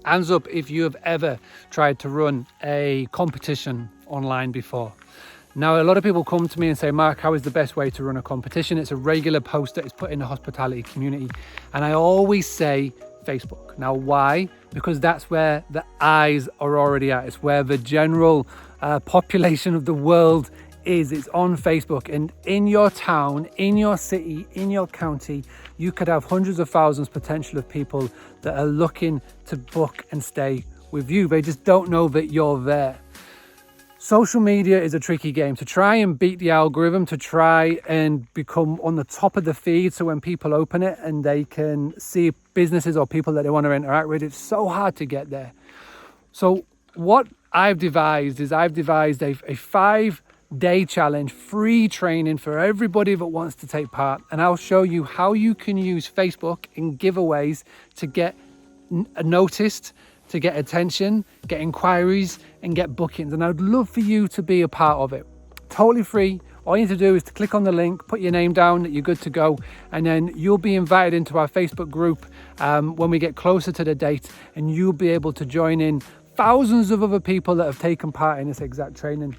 Hands up if you have ever tried to run a competition online before. Now, a lot of people come to me and say, Mark, how is the best way to run a competition? It's a regular post that is put in the hospitality community. And I always say Facebook. Now, why? Because that's where the eyes are already at. It's where the general population of the world is. It's on Facebook. And in your town, in your city, in your county, you could have hundreds of thousands potential of people that are looking to book and stay with you. They just don't know that you're there. Social media is a tricky game. To try and beat the algorithm, to try and become on the top of the feed, so when people open it and they can see businesses or people that they want to interact with, it's so hard to get there. So what I've devised is a 5-day challenge, free training for everybody that wants to take part. And I'll show you how you can use Facebook in giveaways to get noticed, to get attention, get inquiries, and get bookings. And I'd love for you to be a part of it. Totally free. All you need to do is to click on the link, put your name down that you're good to go, and then you'll be invited into our Facebook group when we get closer to the date, and you'll be able to join in thousands of other people that have taken part in this exact training.